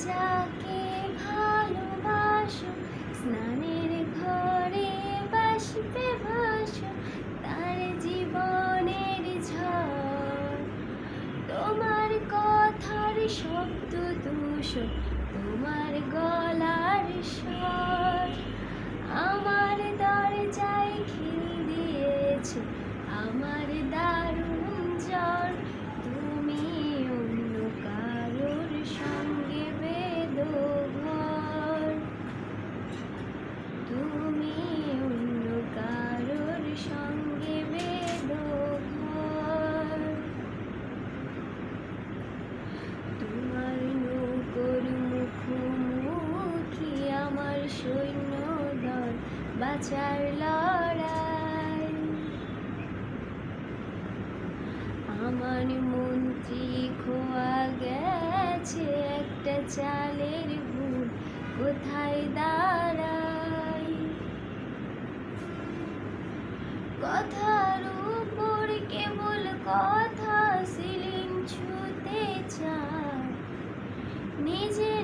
যাকে ভালোবাসো স্নানের ঘরে বাসবে ভাসো তার জীবনের ঝড়। তোমার কথার শব্দ দূষণ, তোমার গলার স্বর আমার দরজায় খিল দিয়েছে, আমার দারুণ জ্বর। তুমি অন্য কারোর সঙ্গে বেঁধো ঘর, তুমি অন্য কারোর সঙ্গে বেঁধো ঘর। তোমার নৌকোর মুখোমুখি আমার সৈন্যদল, বাঁচার লড়াই। আমার মন্ত্রী খোয়া গেছে একটা চালের গুড়, কোথায় দাঁড়াই। কথার উপর কেবল কথা, সিলিং ছুঁতে চায় নিজের